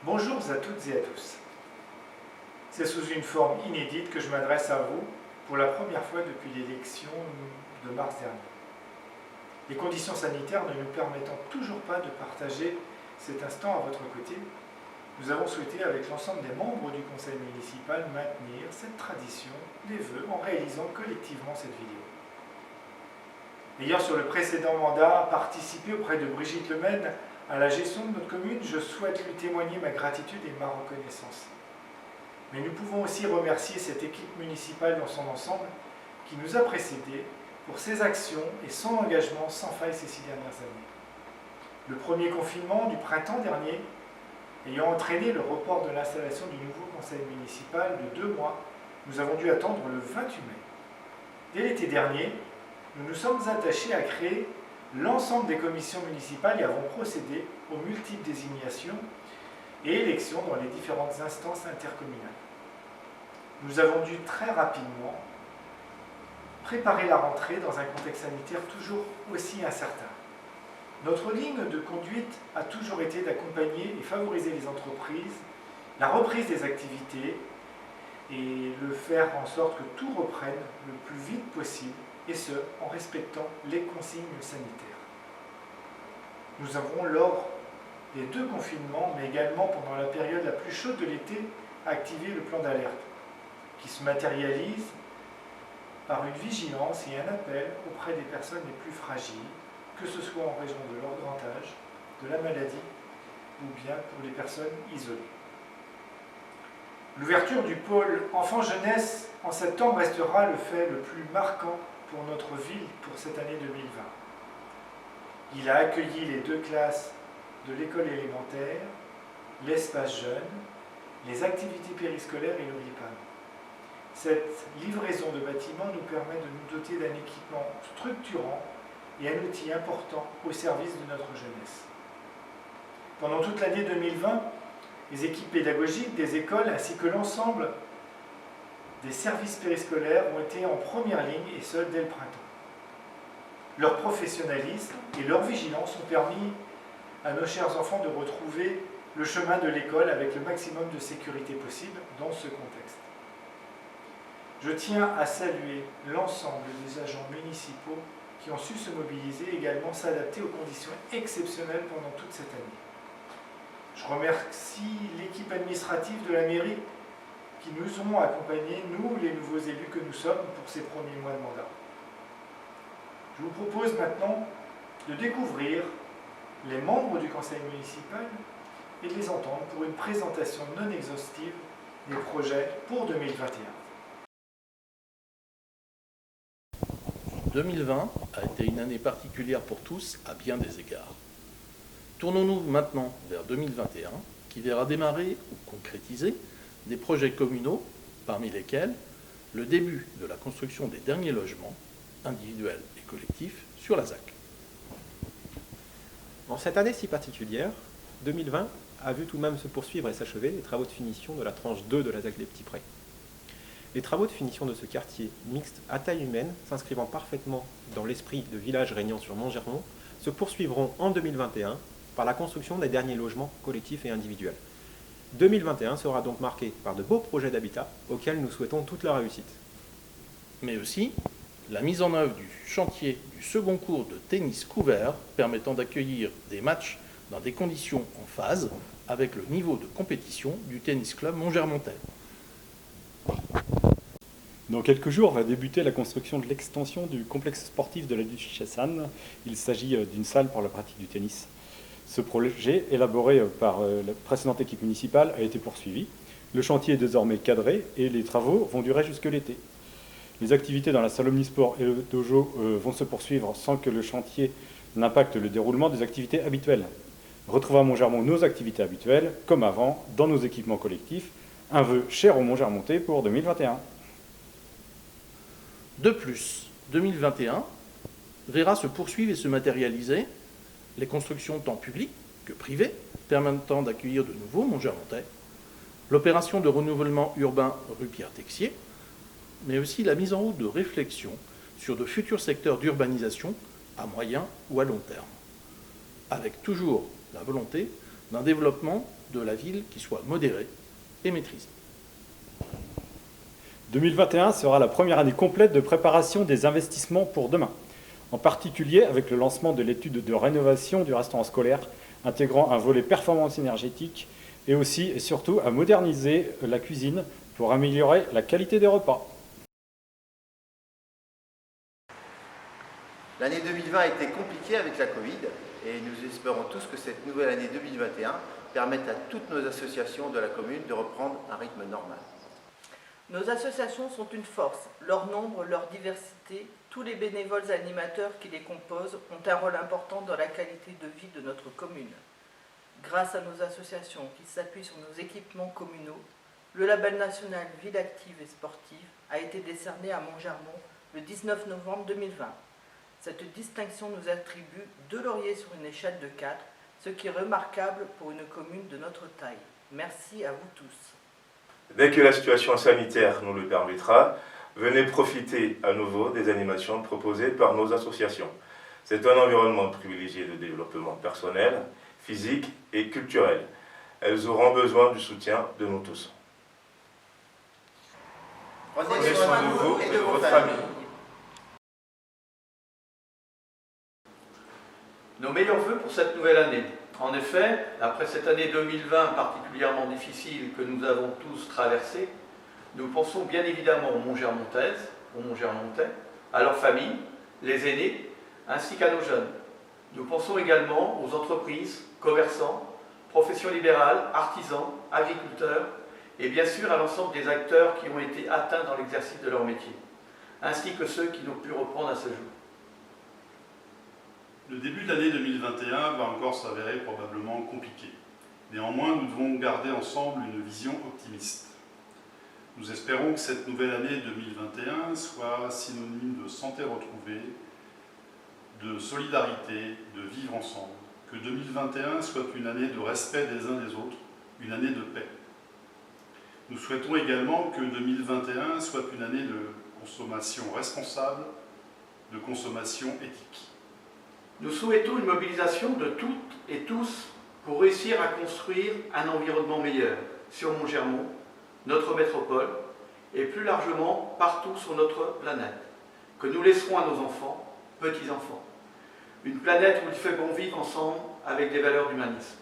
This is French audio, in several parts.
Bonjour à toutes et à tous. C'est sous une forme inédite que je m'adresse à vous pour la première fois depuis l'élection de mars dernier. Les conditions sanitaires ne nous permettant toujours pas de partager cet instant à votre côté, nous avons souhaité avec l'ensemble des membres du conseil municipal maintenir cette tradition des vœux en réalisant collectivement cette vidéo. Ayant sur le précédent mandat participé auprès de Brigitte Lemaine à la gestion de notre commune, je souhaite lui témoigner ma gratitude et ma reconnaissance. Mais nous pouvons aussi remercier cette équipe municipale dans son ensemble qui nous a précédés pour ses actions et son engagement sans faille ces 6 dernières années. Le premier confinement du printemps dernier ayant entraîné le report de l'installation du nouveau conseil municipal de 2 mois, nous avons dû attendre le 28 mai. Dès l'été dernier, nous nous sommes attachés à créer l'ensemble des commissions municipales et avons procédé aux multiples désignations et élections dans les différentes instances intercommunales. Nous avons dû très rapidement préparer la rentrée dans un contexte sanitaire toujours aussi incertain. Notre ligne de conduite a toujours été d'accompagner et favoriser les entreprises, la reprise des activités et le faire en sorte que tout reprenne le plus vite possible, et ce, en respectant les consignes sanitaires. Nous avons, lors des 2 confinements, mais également pendant la période la plus chaude de l'été, activé le plan d'alerte, qui se matérialise par une vigilance et un appel auprès des personnes les plus fragiles, que ce soit en raison de leur grand âge, de la maladie, ou bien pour les personnes isolées. L'ouverture du pôle enfants-jeunesse en septembre restera le fait le plus marquant pour notre ville pour cette année 2020. Il a accueilli les 2 classes de l'école élémentaire, l'espace jeune, les activités périscolaires et le RIPAM. Cette livraison de bâtiments nous permet de nous doter d'un équipement structurant et un outil important au service de notre jeunesse. Pendant toute l'année 2020, les équipes pédagogiques des écoles ainsi que l'ensemble des services périscolaires ont été en première ligne et ce dès le printemps. Leur professionnalisme et leur vigilance ont permis à nos chers enfants de retrouver le chemin de l'école avec le maximum de sécurité possible dans ce contexte. Je tiens à saluer l'ensemble des agents municipaux qui ont su se mobiliser et également s'adapter aux conditions exceptionnelles pendant toute cette année. Je remercie l'équipe administrative de la mairie qui nous ont accompagnés, nous, les nouveaux élus que nous sommes, pour ces premiers mois de mandat. Je vous propose maintenant de découvrir les membres du conseil municipal et de les entendre pour une présentation non exhaustive des projets pour 2021. 2020 a été une année particulière pour tous à bien des égards. Tournons-nous maintenant vers 2021, qui verra démarrer ou concrétiser des projets communaux, parmi lesquels le début de la construction des derniers logements, individuels et collectifs, sur la ZAC. En cette année si particulière, 2020 a vu tout de même se poursuivre et s'achever les travaux de finition de la tranche 2 de la ZAC des Petits Prés. Les travaux de finition de ce quartier mixte à taille humaine, s'inscrivant parfaitement dans l'esprit de village régnant sur Montgermont, se poursuivront en 2021 par la construction des derniers logements collectifs et individuels. 2021 sera donc marqué par de beaux projets d'habitat auxquels nous souhaitons toute la réussite. Mais aussi la mise en œuvre du chantier du second cours de tennis couvert permettant d'accueillir des matchs dans des conditions en phase avec le niveau de compétition du tennis club montgermontais. Dans quelques jours va débuter la construction de l'extension du complexe sportif de la Duchesse Anne. Il s'agit d'une salle pour la pratique du tennis. Ce projet, élaboré par la précédente équipe municipale, a été poursuivi. Le chantier est désormais cadré et les travaux vont durer jusque l'été. Les activités dans la salle omnisport et le dojo vont se poursuivre sans que le chantier n'impacte le déroulement des activités habituelles. Retrouvons à Montgermont nos activités habituelles, comme avant, dans nos équipements collectifs. Un vœu cher aux Montgermontais pour 2021. De plus, 2021 verra se poursuivre et se matérialiser les constructions tant publiques que privées permettant d'accueillir de nouveaux Montgermontais, l'opération de renouvellement urbain rue Pierre-Texier, mais aussi la mise en route de réflexions sur de futurs secteurs d'urbanisation à moyen ou à long terme, avec toujours la volonté d'un développement de la ville qui soit modéré et maîtrisé. 2021 sera la première année complète de préparation des investissements pour demain, en particulier avec le lancement de l'étude de rénovation du restaurant scolaire, intégrant un volet performance énergétique et aussi et surtout à moderniser la cuisine pour améliorer la qualité des repas. L'année 2020 a été compliquée avec la Covid et nous espérons tous que cette nouvelle année 2021 permette à toutes nos associations de la commune de reprendre un rythme normal. Nos associations sont une force. Leur nombre, leur diversité, tous les bénévoles animateurs qui les composent ont un rôle important dans la qualité de vie de notre commune. Grâce à nos associations qui s'appuient sur nos équipements communaux, le label national Ville active et sportive a été décerné à Montgermont le 19 novembre 2020. Cette distinction nous attribue 2 lauriers sur une échelle de 4, ce qui est remarquable pour une commune de notre taille. Merci à vous tous. Dès que la situation sanitaire nous le permettra, venez profiter à nouveau des animations proposées par nos associations. C'est un environnement privilégié de développement personnel, physique et culturel. Elles auront besoin du soutien de nous tous. Prenez soin de vous et de vos familles. Nos meilleurs vœux pour cette nouvelle année. En effet, après cette année 2020 particulièrement difficile que nous avons tous traversée, nous pensons bien évidemment aux Montgermontaises, aux Montgermontais, à leurs familles, les aînés, ainsi qu'à nos jeunes. Nous pensons également aux entreprises, commerçants, professions libérales, artisans, agriculteurs et bien sûr à l'ensemble des acteurs qui ont été atteints dans l'exercice de leur métier, ainsi que ceux qui n'ont pu reprendre à ce jour. Le début de l'année 2021 va encore s'avérer probablement compliqué. Néanmoins, nous devons garder ensemble une vision optimiste. Nous espérons que cette nouvelle année 2021 soit synonyme de santé retrouvée, de solidarité, de vivre ensemble. Que 2021 soit une année de respect des uns des autres, une année de paix. Nous souhaitons également que 2021 soit une année de consommation responsable, de consommation éthique. Nous souhaitons une mobilisation de toutes et tous pour réussir à construire un environnement meilleur sur Montgermont, notre métropole et plus largement partout sur notre planète, que nous laisserons à nos enfants, petits-enfants. Une planète où il fait bon vivre ensemble avec des valeurs d'humanisme.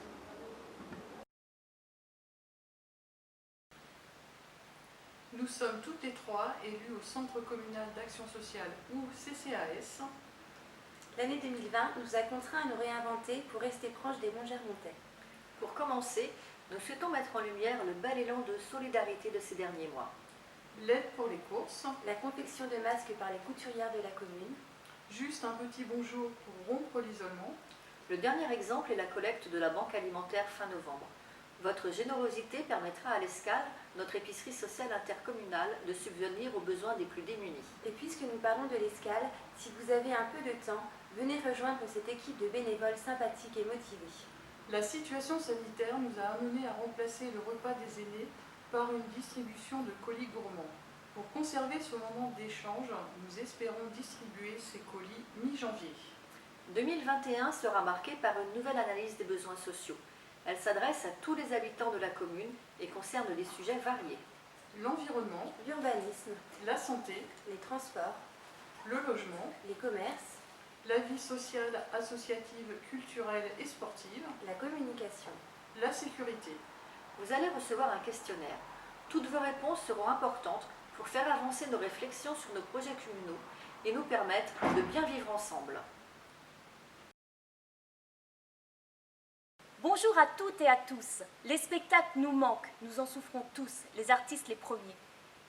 Nous sommes toutes les trois élus au Centre communal d'action sociale ou CCAS. L'année 2020 nous a contraints à nous réinventer pour rester proches des Montgermontais. Pour commencer, nous souhaitons mettre en lumière le bel élan de solidarité de ces derniers mois. L'aide pour les courses, la confection de masques par les couturières de la commune, juste un petit bonjour pour rompre l'isolement. Le dernier exemple est la collecte de la banque alimentaire fin novembre. Votre générosité permettra à l'Escale, notre épicerie sociale intercommunale, de subvenir aux besoins des plus démunis. Et puisque nous parlons de l'Escale, si vous avez un peu de temps, venez rejoindre cette équipe de bénévoles sympathiques et motivés. La situation sanitaire nous a amenés à remplacer le repas des aînés par une distribution de colis gourmands. Pour conserver ce moment d'échange, nous espérons distribuer ces colis mi-janvier. 2021 sera marqué par une nouvelle analyse des besoins sociaux. Elle s'adresse à tous les habitants de la commune et concerne des sujets variés. L'environnement, l'urbanisme, la santé, les transports, le logement, les commerces, la vie sociale, associative, culturelle et sportive, la communication, la sécurité. Vous allez recevoir un questionnaire. Toutes vos réponses seront importantes pour faire avancer nos réflexions sur nos projets communaux et nous permettre de bien vivre ensemble. Bonjour à toutes et à tous. Les spectacles nous manquent, nous en souffrons tous, les artistes les premiers.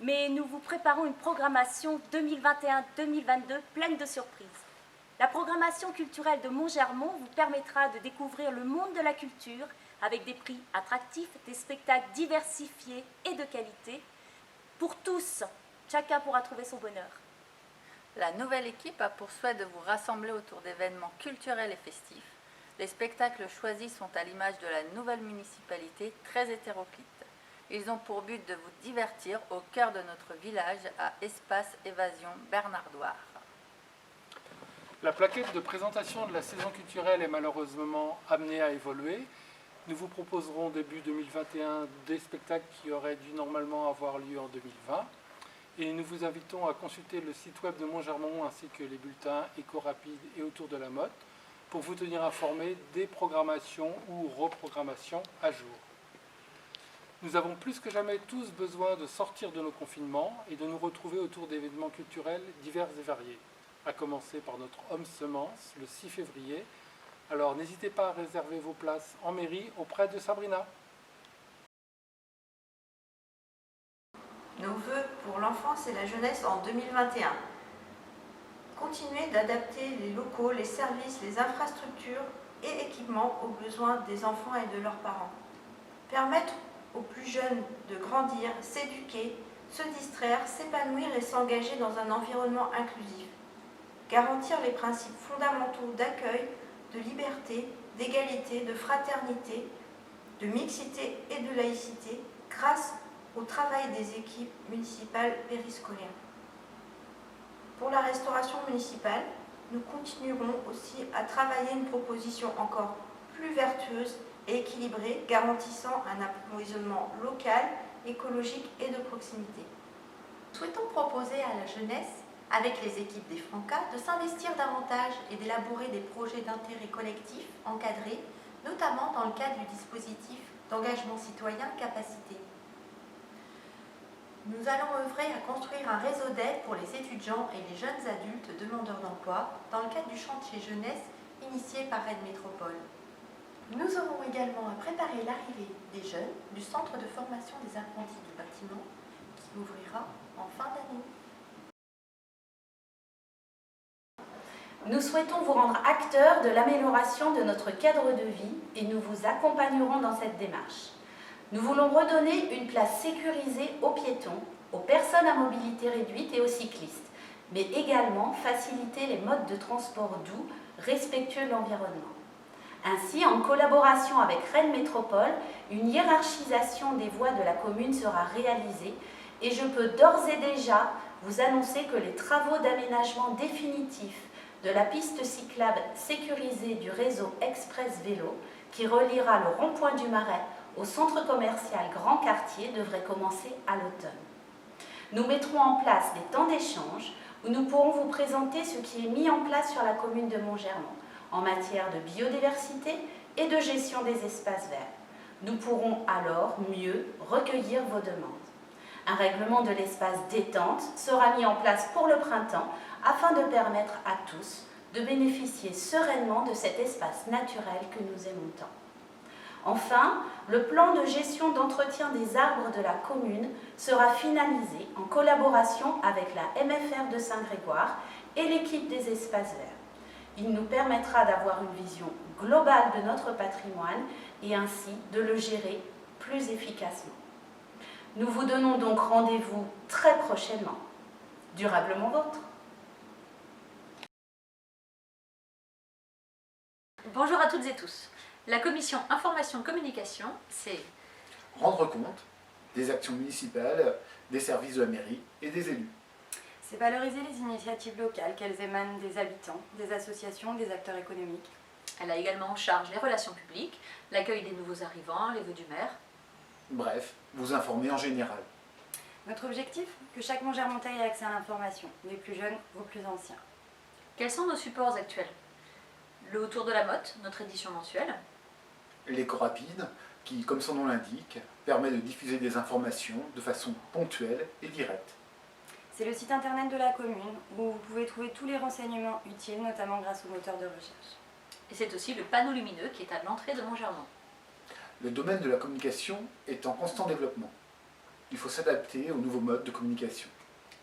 Mais nous vous préparons une programmation 2021-2022 pleine de surprises. La programmation culturelle de Montgermont vous permettra de découvrir le monde de la culture avec des prix attractifs, des spectacles diversifiés et de qualité. Pour tous, chacun pourra trouver son bonheur. La nouvelle équipe a pour souhait de vous rassembler autour d'événements culturels et festifs. Les spectacles choisis sont à l'image de la nouvelle municipalité très hétéroclite. Ils ont pour but de vous divertir au cœur de notre village à Espace Évasion Bernardoire. La plaquette de présentation de la saison culturelle est malheureusement amenée à évoluer. Nous vous proposerons début 2021 des spectacles qui auraient dû normalement avoir lieu en 2020. Et nous vous invitons à consulter le site web de Montgermont ainsi que les bulletins Éco-Rapide et Autour de la Motte pour vous tenir informé des programmations ou reprogrammations à jour. Nous avons plus que jamais tous besoin de sortir de nos confinements et de nous retrouver autour d'événements culturels divers et variés, à commencer par notre Homme Semence le 6 février. Alors n'hésitez pas à réserver vos places en mairie auprès de Sabrina. Nos vœux pour l'enfance et la jeunesse en 2021. Continuer d'adapter les locaux, les services, les infrastructures et équipements aux besoins des enfants et de leurs parents. Permettre aux plus jeunes de grandir, s'éduquer, se distraire, s'épanouir et s'engager dans un environnement inclusif. Garantir les principes fondamentaux d'accueil, de liberté, d'égalité, de fraternité, de mixité et de laïcité grâce au travail des équipes municipales périscolaires. Pour la restauration municipale, nous continuerons aussi à travailler une proposition encore plus vertueuse et équilibrée, garantissant un approvisionnement local, écologique et de proximité. Nous souhaitons proposer à la jeunesse, avec les équipes des Francas, de s'investir davantage et d'élaborer des projets d'intérêt collectif encadrés, notamment dans le cadre du dispositif d'engagement citoyen Capacité. Nous allons œuvrer à construire un réseau d'aide pour les étudiants et les jeunes adultes demandeurs d'emploi dans le cadre du chantier jeunesse initié par Rennes Métropole. Nous aurons également à préparer l'arrivée des jeunes du centre de formation des apprentis du bâtiment qui ouvrira en fin d'année. Nous souhaitons vous rendre acteurs de l'amélioration de notre cadre de vie et nous vous accompagnerons dans cette démarche. Nous voulons redonner une place sécurisée aux piétons, aux personnes à mobilité réduite et aux cyclistes, mais également faciliter les modes de transport doux, respectueux de l'environnement. Ainsi, en collaboration avec Rennes Métropole, une hiérarchisation des voies de la commune sera réalisée et je peux d'ores et déjà vous annoncer que les travaux d'aménagement définitif de la piste cyclable sécurisée du réseau Express Vélo, qui reliera le rond-point du Marais au centre commercial Grand Quartier, devrait commencer à l'automne. Nous mettrons en place des temps d'échange où nous pourrons vous présenter ce qui est mis en place sur la commune de Montgermont en matière de biodiversité et de gestion des espaces verts. Nous pourrons alors mieux recueillir vos demandes. Un règlement de l'espace détente sera mis en place pour le printemps afin de permettre à tous de bénéficier sereinement de cet espace naturel que nous aimons tant. Enfin, le plan de gestion d'entretien des arbres de la commune sera finalisé en collaboration avec la MFR de Saint-Grégoire et l'équipe des espaces verts. Il nous permettra d'avoir une vision globale de notre patrimoine et ainsi de le gérer plus efficacement. Nous vous donnons donc rendez-vous très prochainement. Durablement vôtre. Bonjour à toutes et tous. La commission Information-Communication, c'est rendre compte des actions municipales, des services de la mairie et des élus. C'est valoriser les initiatives locales, qu'elles émanent des habitants, des associations, des acteurs économiques. Elle a également en charge les relations publiques, l'accueil des nouveaux arrivants, les vœux du maire. Bref, vous informer en général. Notre objectif, que chaque Montgermontais ait accès à l'information, des plus jeunes aux plus anciens. Quels sont nos supports actuels? Le Autour de la Motte, notre édition mensuelle. L'éco-rapide, qui, comme son nom l'indique, permet de diffuser des informations de façon ponctuelle et directe. C'est le site internet de la commune, où vous pouvez trouver tous les renseignements utiles, notamment grâce au moteur de recherche. Et c'est aussi le panneau lumineux qui est à l'entrée de Montgermont. Le domaine de la communication est en constant développement. Il faut s'adapter aux nouveaux modes de communication.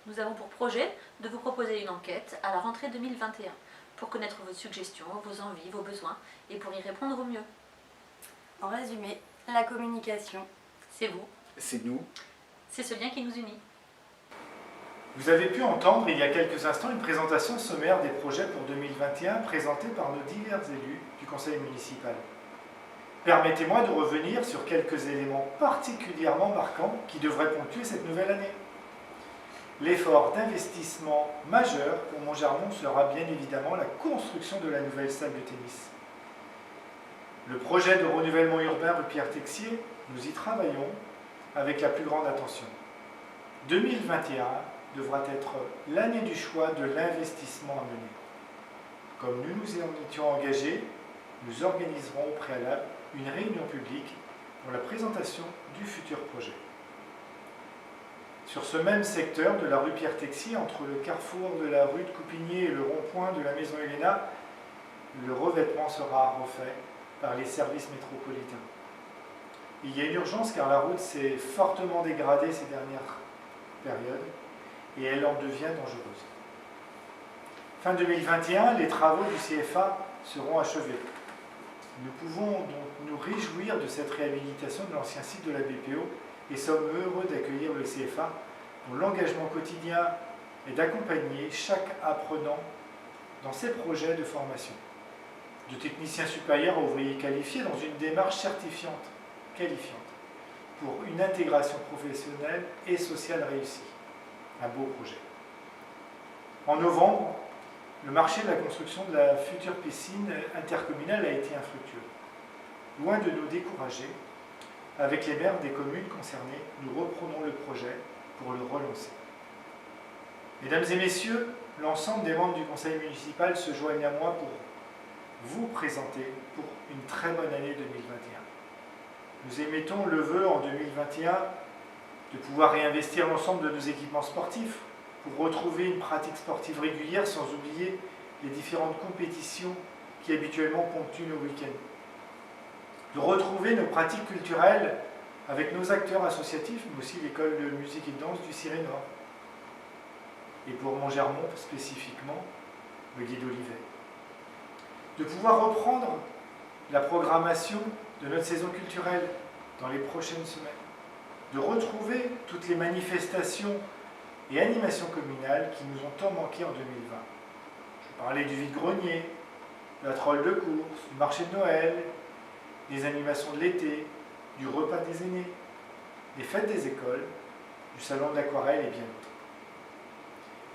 Nous avons pour projet de vous proposer une enquête à la rentrée 2021 pour connaître vos suggestions, vos envies, vos besoins et pour y répondre au mieux. En résumé, la communication, c'est vous. C'est nous. C'est ce lien qui nous unit. Vous avez pu entendre il y a quelques instants une présentation sommaire des projets pour 2021 présentés par nos divers élus du conseil municipal. Permettez-moi de revenir sur quelques éléments particulièrement marquants qui devraient ponctuer cette nouvelle année. L'effort d'investissement majeur pour Montgermont sera bien évidemment la construction de la nouvelle salle de tennis. Le projet de renouvellement urbain rue Pierre-Texier, nous y travaillons avec la plus grande attention. 2021 devra être l'année du choix de l'investissement à mener. Comme nous nous en étions engagés, nous organiserons au préalable une réunion publique pour la présentation du futur projet. Sur ce même secteur de la rue Pierre-Texier, entre le carrefour de la rue de Coupigné et le rond-point de la maison Helena, le revêtement sera refait par les services métropolitains. Il y a une urgence car la route s'est fortement dégradée ces dernières périodes et elle en devient dangereuse. Fin 2021, les travaux du CFA seront achevés. Nous pouvons donc nous réjouir de cette réhabilitation de l'ancien site de la BPO et sommes heureux d'accueillir le CFA dont l'engagement quotidien est d'accompagner chaque apprenant dans ses projets de formation. De techniciens supérieurs à ouvriers qualifiés dans une démarche certifiante, qualifiante, pour une intégration professionnelle et sociale réussie. Un beau projet. En novembre, le marché de la construction de la future piscine intercommunale a été infructueux. Loin de nous décourager, avec les maires des communes concernées, nous reprenons le projet pour le relancer. Mesdames et messieurs, l'ensemble des membres du conseil municipal se joignent à moi pour vous présenter pour une très bonne année 2021. Nous émettons le vœu en 2021 de pouvoir réinvestir l'ensemble de nos équipements sportifs pour retrouver une pratique sportive régulière sans oublier les différentes compétitions qui habituellement ponctuent nos week-ends. De retrouver nos pratiques culturelles avec nos acteurs associatifs, mais aussi l'école de musique et de danse du Ciré Nord. Et pour Montgermont spécifiquement, le Guy d'Olivet. De pouvoir reprendre la programmation de notre saison culturelle dans les prochaines semaines. De retrouver toutes les manifestations et animations communales qui nous ont tant manqué en 2020. Je parlais du vide-grenier, de la trolle de course, du marché de Noël, des animations de l'été, du repas des aînés, des fêtes des écoles, du salon de l'aquarelle et bien d'autres.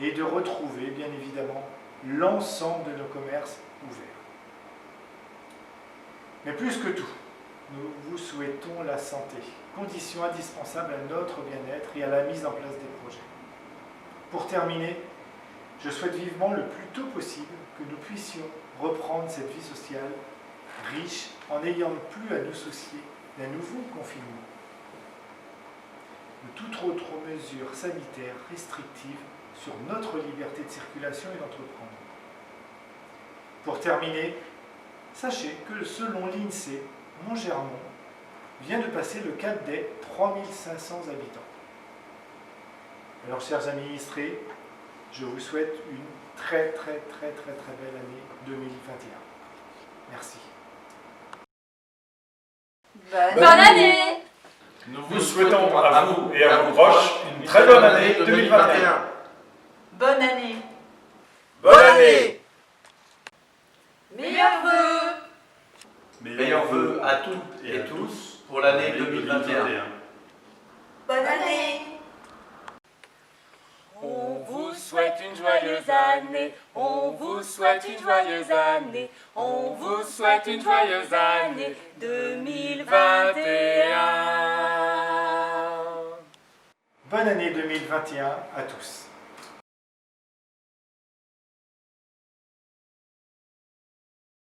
Et de retrouver, bien évidemment, l'ensemble de nos commerces ouverts. Mais plus que tout, nous vous souhaitons la santé, condition indispensable à notre bien-être et à la mise en place des projets. Pour terminer, je souhaite vivement le plus tôt possible que nous puissions reprendre cette vie sociale riche en n'ayant plus à nous soucier d'un nouveau confinement, de toute autre mesure sanitaire restrictive sur notre liberté de circulation et d'entreprendre. Pour terminer, sachez que selon l'INSEE, Montgermont vient de passer le cap des 3500 habitants. Alors, chers administrés, je vous souhaite une très belle année 2021. Merci. Bonne année! Nous vous souhaitons à vous et à vos proches une très bonne année 2021. Bonne année! Bonne année! Meilleurs vœux! Meilleurs vœux à toutes et tous pour l'année 2021. Bonne année! On vous souhaite une joyeuse année, on vous souhaite une joyeuse année, on vous souhaite une joyeuse année 2021. Bonne année 2021 à tous.